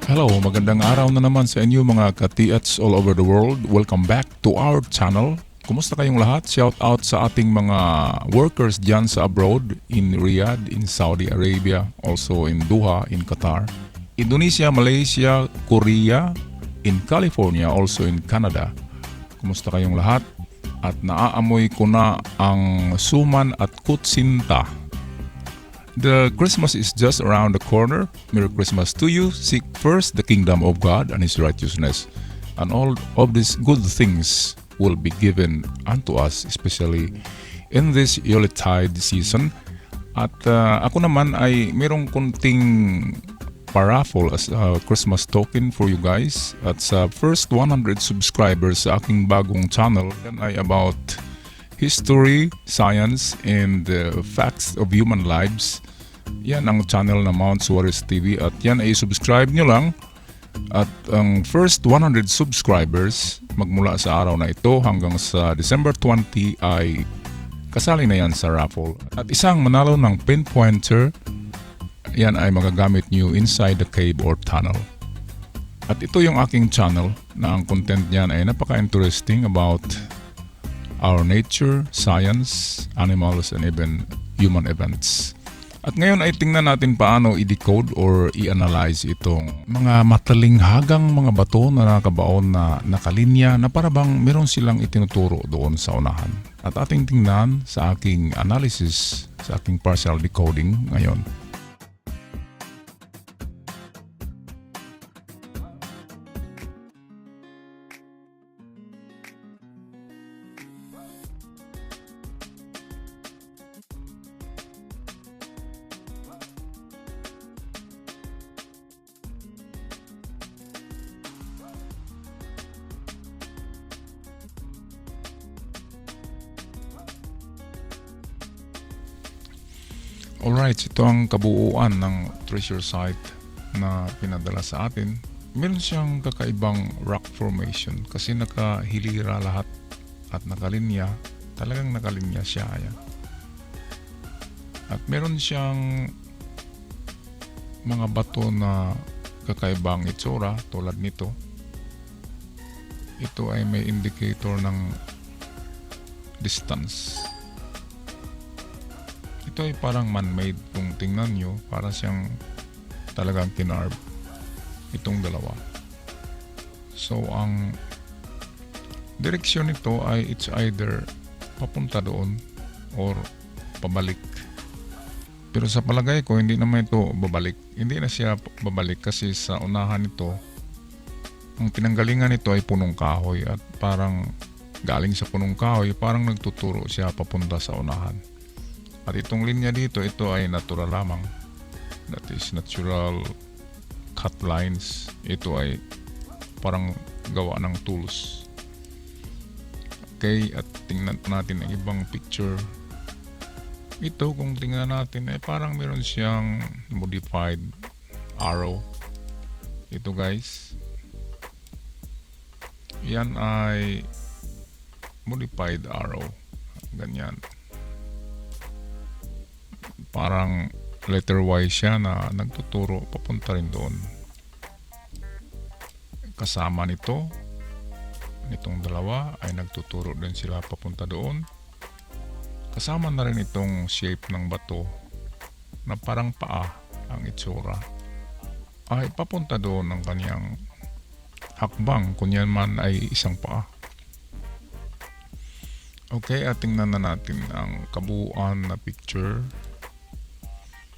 Hello, magandang araw na naman sa inyo mga ka-TH all over the world. Welcome back to our channel. Kumusta kayong lahat? Shout out sa ating mga workers dyan sa abroad, in Riyadh, in Saudi Arabia, also in Doha, in Qatar, Indonesia, Malaysia, Korea, in California, also in Canada. Kumusta kayong lahat? At naaamoy ko na ang suman at kutsinta. The Christmas is just around the corner. Merry Christmas to you. Seek first the kingdom of God and His righteousness, and all of these good things will be given unto us, especially in this Yuletide season. At ako naman ay merong kunting paraffle as a Christmas token for you guys. At sa first 100 subscribers sa aking bagong channel, yan ay about history, science, and facts of human lives. Yan ang channel na Mount Suarez TV at yan ay subscribe nyo lang. At ang first 100 subscribers magmula sa araw na ito hanggang sa December 20 ay kasali na yan sa raffle. At isang manalo ng pinpointer, yan ay magagamit nyo inside the cave or tunnel. At ito yung aking channel na ang content niyan ay napaka-interesting about our nature, science, animals, and even human events. At ngayon ay tingnan natin paano i-decode or i-analyze itong mga matalinghagang mga bato na nakabaon na nakalinya na parabang meron silang itinuturo doon sa unahan. At ating tingnan sa aking analysis, sa aking partial decoding ngayon. Alright, ito ang kabuuan ng treasure site na pinadala sa atin. Meron siyang kakaibang rock formation kasi nakahilira lahat at nakalinya. Talagang nakalinya siya. Ayan. At meron siyang mga bato na kakaibang itsura tulad nito. Ito ay may indicator ng distance. Ito ay parang man-made kung tingnan nyo, para siyang talagang kinarb itong dalawa. So ang direksyon nito ay it's either papunta doon or pabalik. Pero sa palagay ko hindi naman ito babalik. Hindi na siya babalik kasi sa unahan nito ang pinanggalingan nito ay punong kahoy at parang galing sa punong kahoy parang nagtuturo siya papunta sa unahan. At itong linya dito, ito ay natural lamang. That is natural cut lines. Ito ay parang gawa ng tools. Okay, at tingnan natin ang ibang picture. Ito, kung tingnan natin, ay parang meron siyang modified arrow. Ito guys. Yan ay modified arrow. Ganyan. Parang letter Y siya na nagtuturo papunta rin doon. Kasama nitong dalawa ay nagtuturo din sila papunta doon. Kasama na rin itong shape ng bato na parang paa ang itsura. Ay papunta doon ng kanyang hakbang kung yan man ay isang paa. Okay, at tingnan na natin ang kabuuan na picture.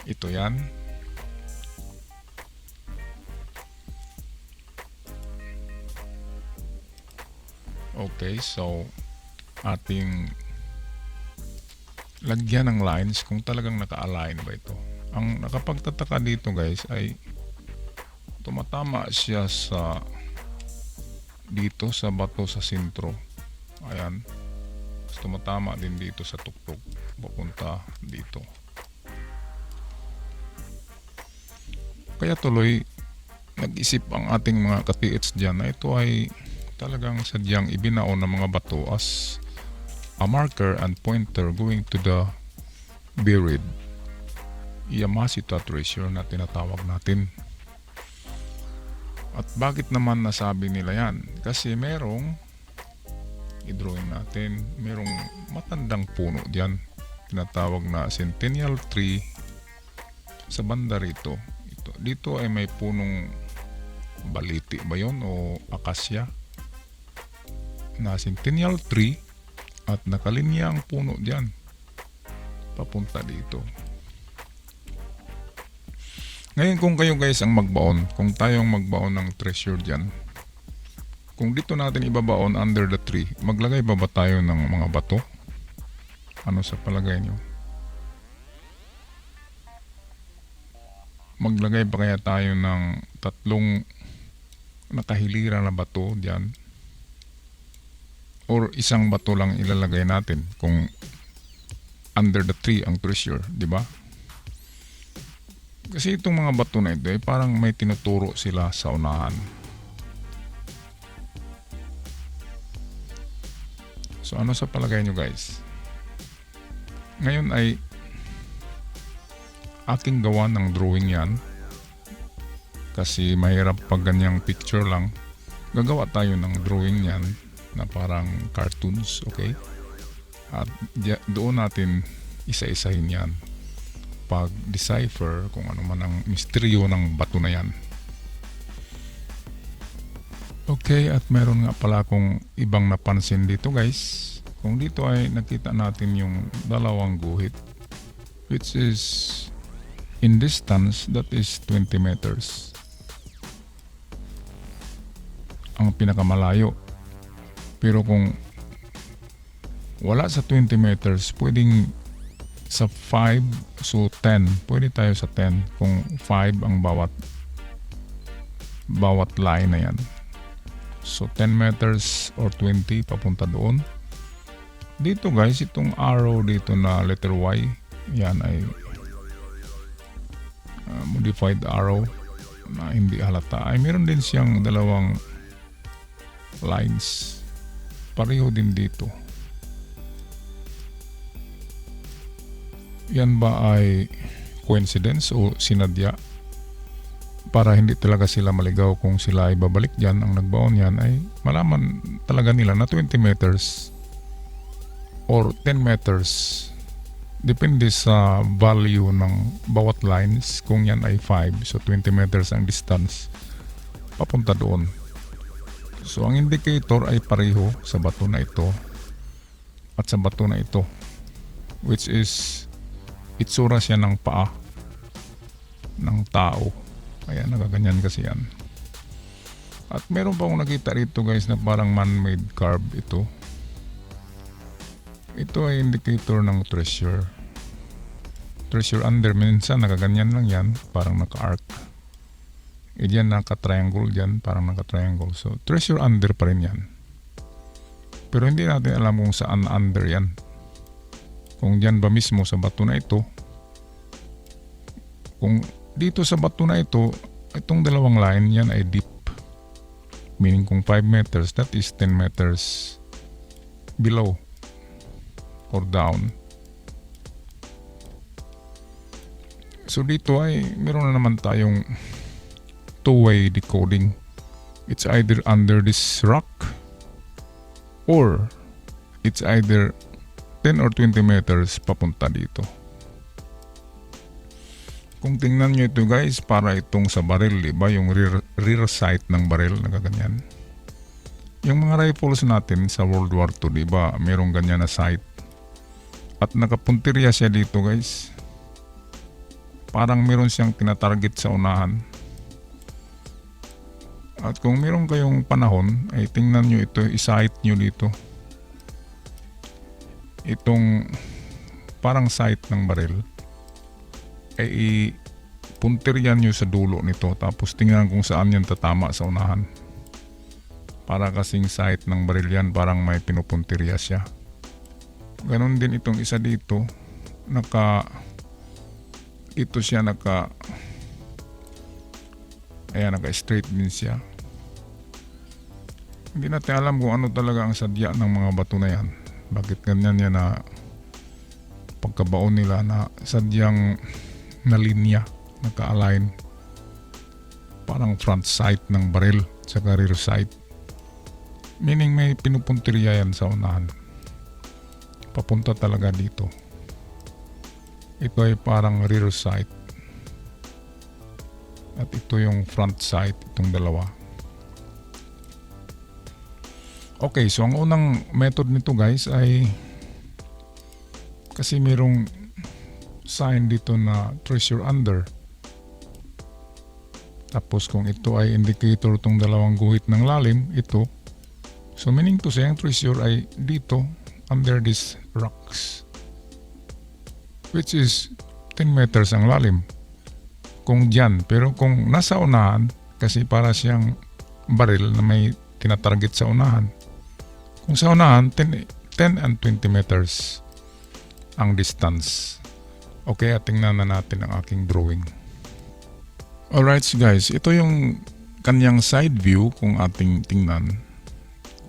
Ito yan. Okay, so ating lagyan ng lines kung talagang naka-align ba ito. Ang nakapagtataka dito guys ay tumatama siya sa dito sa bato sa sentro. Ayan. Tumatama din dito sa tuktok papunta dito. Kaya tuloy nag-isip ang ating mga ka-TH dyan na ito ay talagang sadyang ibinaon ng mga bato as a marker and pointer going to the buried Yamashita treasure na tinatawag natin. At bakit naman nasabi nila yan? Kasi merong, i-drawing natin, merong matandang puno diyan, tinatawag na centennial tree sa banda rito. Dito ay may punong baliti ba yun o akasya na centennial tree at nakalinya ang puno diyan papunta dito. Ngayon kung kayo guys ang magbaon, kung tayo ang magbaon ng treasure dyan, kung dito natin ibabaon under the tree, maglagay ba tayo ng mga bato? Ano sa palagay nyo? Maglagay pa kaya tayo ng 3 nakahilira na bato dyan? Or isang bato lang ilalagay natin kung under the tree ang treasure, di ba? Kasi itong mga bato na ito parang may tinuturo sila sa unahan. So ano sa palagay nyo guys? Ngayon ay aking gawa ng drawing yan. Kasi mahirap pag ganyang picture lang. Gagawa tayo ng drawing yan na parang cartoons, okay? At doon natin isa-isahin yan. Pag-decipher kung ano man ang misteryo ng bato na yan. Okay, at meron nga pala akong ibang napansin dito guys. Kung dito ay nakita natin yung dalawang guhit, which is in distance that is 20 meters. Ang pinakamalayo. Pero kung wala sa 20 meters, pwedeng sa 5, so 10. Pwede tayo sa 10 kung 5 ang bawat line na yan. So 10 meters or 20 papunta doon. Dito guys, itong arrow dito na letter Y, yan ay modified arrow na hindi halata. Ay meron din siyang dalawang lines. Pareho din dito. Yan ba ay coincidence o sinadya? Para hindi talaga sila maligaw kung sila ay babalik dyan, ang nagbaon yan ay malaman talaga nila na 20 meters or 10 meters. Depende sa value ng bawat lines. Kung yan ay 5, so 20 meters ang distance papunta doon. So ang indicator ay pareho sa bato na ito at sa bato na ito, which is itsura siya ng paa ng tao. Kaya nagaganyan kasi yan. At meron pa akong nakita rito guys na parang man-made carve ito. Ito ay indicator ng treasure. Treasure under, minsan nakaganyan lang yan, parang naka-arc. E diyan naka-triangle dyan, parang naka-triangle. So treasure under pa rin yan. Pero hindi natin alam kung saan under yan. Kung dyan ba mismo sa bato na ito, kung dito sa bato na ito, itong dalawang line yan ay deep. Meaning kung 5 meters, that is 10 meters below or down. So dito ay meron na naman tayong two-way decoding. It's either under this rock or it's either 10 or 20 meters papunta dito. Kung tingnan nyo ito guys, para itong sa baril, diba? Yung rear sight ng baril, nagaganyan. Yung mga rifles natin sa World War II, diba? Merong ganyan na sight. At nakapuntirya siya dito guys. Parang meron siyang tinatarget sa unahan. At kung meron kayong panahon, ay tingnan nyo ito, isight nyo dito. Itong parang sight ng baril ay puntiryan nyo sa dulo nito, tapos tingnan kung saan yan tatama sa unahan. Para kasing sight ng baril yan, parang may pinupuntirya siya. Ganon din itong isa dito, naka straight din siya. Hindi natin alam kung ano talaga ang sadya ng mga bato na yan. Bakit ganyan yan na pagkabaon nila na sadyang na linya, naka-align. parang front sight ng baril tsaka rear sight. Meaning may pinupuntirya yan sa unahan. Papunta talaga dito. Ito ay parang rear sight. At ito yung front sight, itong dalawa. Okay, so ang unang method nito guys ay kasi mayroong sign dito na treasure under. Tapos kung ito ay indicator itong dalawang guhit ng lalim, ito. So meaning to say, ang treasure ay dito, under these rocks. Which is 10 meters ang lalim. Kung dyan, pero kung nasa unahan, kasi para siyang baril na may tinatarget sa unahan. Kung sa unahan, 10 and 20 meters ang distance. Okay, at tingnan na natin ang aking drawing. Alright guys, ito yung kanyang side view kung ating tingnan.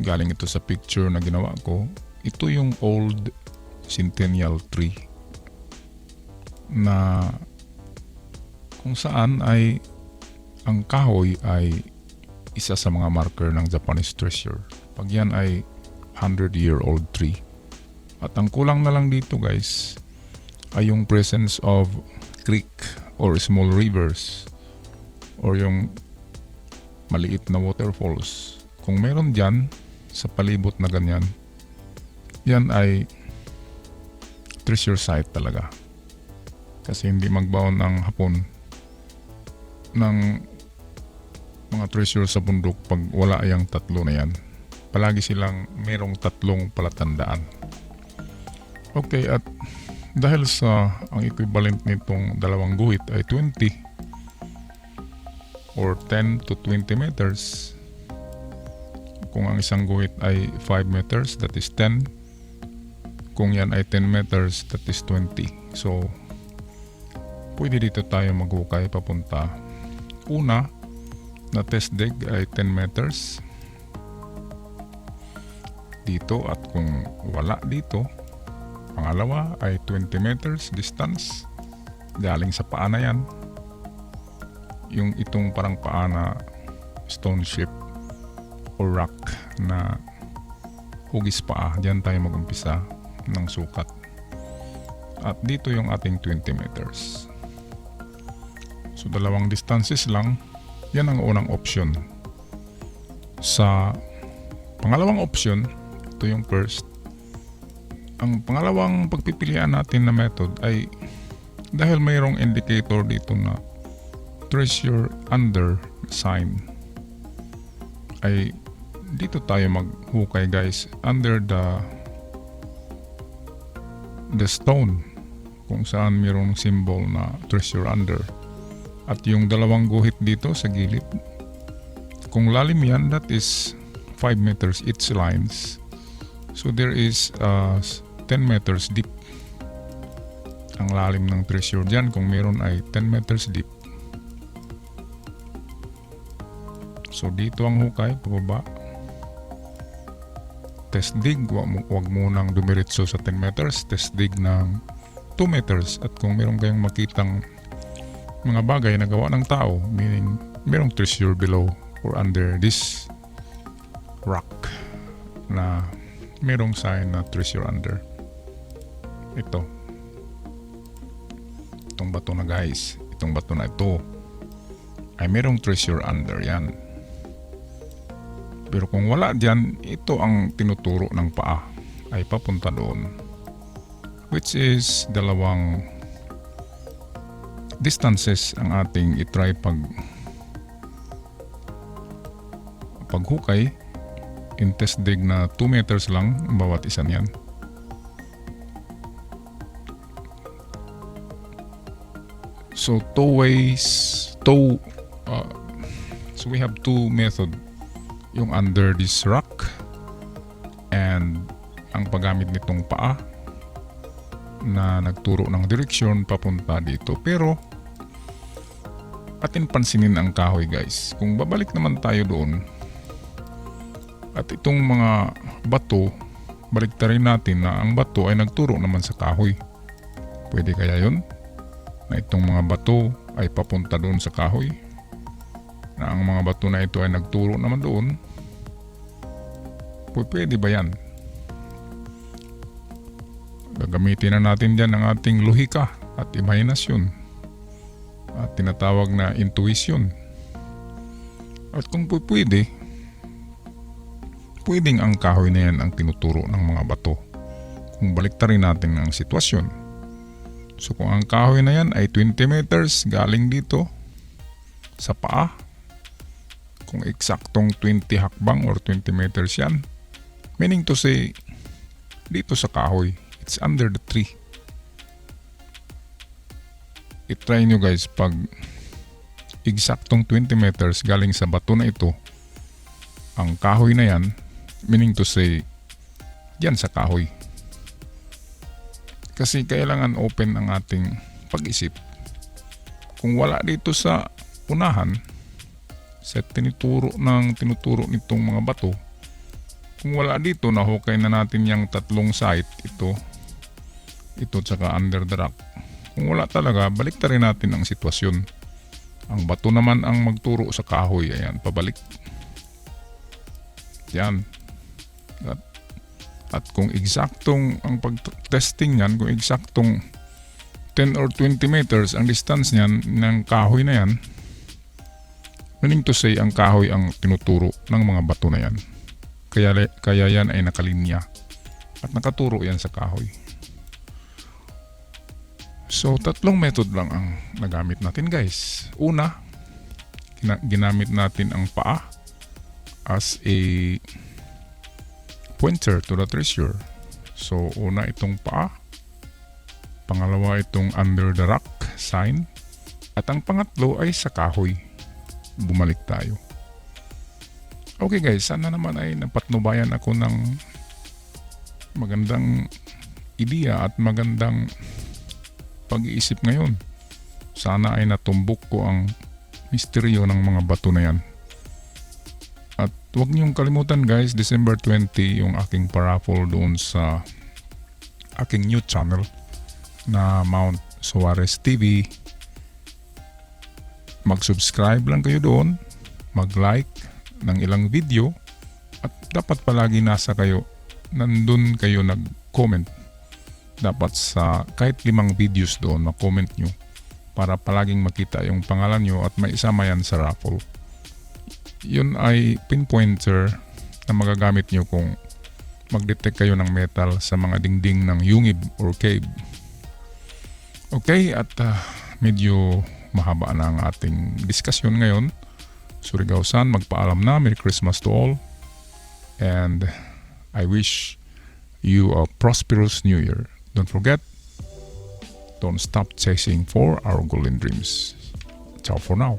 Galing ito sa picture na ginawa ko. Ito yung old centennial tree na kung saan ay ang kahoy ay isa sa mga marker ng Japanese treasure. Pag yan ay 100-year-old tree. At ang kulang na lang dito guys ay yung presence of creek or small rivers or yung maliit na waterfalls. Kung meron dyan sa palibot na ganyan, yan ay treasure site talaga. Kasi hindi magbaon ang Hapon ng mga treasure sa bundok pag wala yung tatlo na yan. Palagi silang merong tatlong palatandaan. Okay, at dahil sa ang equivalent nitong dalawang guhit ay 20 or 10 to 20 meters. Kung ang isang guhit ay 5 meters, that is 10. Kung yan ay 10 meters, that is 20. So, pwede dito tayo maghukay papunta. Una, na test dig ay 10 meters. Dito, at kung wala dito, pangalawa ay 20 meters distance. Galing sa paa na yan. Yung itong parang paa na stone shape or rock na hugis paa, dyan tayo mag-umpisa ng sukat. At dito yung ating 20 meters. So dalawang distances lang, yan ang unang option. Sa pangalawang option, ito yung first. Ang pangalawang pagpipilian natin na method ay dahil mayroong indicator dito na treasure under sign, ay dito tayo maghukay guys under the stone kung saan mayroong symbol na treasure under. At yung dalawang guhit dito sa gilid, kung lalim yan, that is 5 meters each lines. So there is 10 meters deep ang lalim ng treasure dyan. Kung meron ay 10 meters deep. So dito ang hukay, pababa. Test dig, wag munang dumiretso sa 10 meters. Test dig ng 2 meters. At kung meron kayong makitang mga bagay na gawa ng tao, meaning merong treasure below or under this rock na merong sign na treasure under. Ito. Itong bato na guys. Itong bato na ito ay merong treasure under yan. Pero kung wala dyan, ito ang tinuturo ng paa ay papunta doon. Which is dalawang distances ang ating itry paghukay. In test dig na 2 meters lang bawat isa niyan. So so we have two method. Yung under this rock and ang paggamit nitong paa na nagturo ng direksyon papunta dito. Pero atin pansinin ang kahoy guys. Kung babalik naman tayo doon at itong mga bato, baliktarin natin na ang bato ay nagturo naman sa kahoy. Pwede kaya yun? Na itong mga bato ay papunta doon sa kahoy? na ang mga bato na ito ay nagturo naman doon, pwede ba yan? Gagamitin na natin dyan ang ating lohika at imahinasyon at tinatawag na intuition. At kung pwedeng ang kahoy na yan ang tinuturo ng mga bato kung baliktarin natin ang sitwasyon. So kung ang kahoy na yan ay 20 meters galing dito sa paa, kung eksaktong 20 hakbang or 20 meters yan, meaning to say, dito sa kahoy, it's under the tree. I-try nyo guys, pag eksaktong 20 meters galing sa bato na ito, ang kahoy na yan, meaning to say, yan sa kahoy. Kasi kailangan open ang ating pag-isip. Kung wala dito sa unahan, sa tinuturo nitong mga bato, kung wala dito, nahukay na natin yung tatlong site, ito tsaka under the rock. Kung wala talaga, baliktarin natin ang sitwasyon. Ang bato naman ang magturo sa kahoy, ayan, pabalik. Yan. At kung eksaktong ang pag-testing niyan, kung eksaktong 10 or 20 meters ang distance niyan ng kahoy na yan, meaning to say ang kahoy ang tinuturo ng mga bato na yan. Kaya yan ay nakalinya at nakaturo yan sa kahoy. So tatlong method lang ang nagamit natin guys. Una, ginamit natin ang paa as a pointer to the treasure. So una itong paa, pangalawa itong under the rock sign, at ang pangatlo ay sa kahoy. Bumalik tayo. Okay guys, sana naman ay napatnubayan ako ng magandang ideya at magandang pag-iisip ngayon. Sana ay natumbok ko ang misteryo ng mga bato na yan. At huwag niyong kalimutan guys, December 20 yung aking paraffle doon sa aking new channel na Mount Suarez TV. Mag-subscribe lang kayo doon, mag-like ng ilang video, at dapat palagi nandun kayo nag-comment. Dapat sa kahit 5 videos doon, mag-comment nyo para palaging makita yung pangalan nyo at maisama yan sa raffle. Yun ay pinpointer na magagamit nyo kung mag-detect kayo ng metal sa mga dingding ng yungib or cave. Okay, at medyo mahaba na ang ating diskusyon ngayon. Surigao-san, magpaalam na. Merry Christmas to all. And I wish you a prosperous New Year. Don't forget, don't stop chasing for our golden dreams. Ciao for now.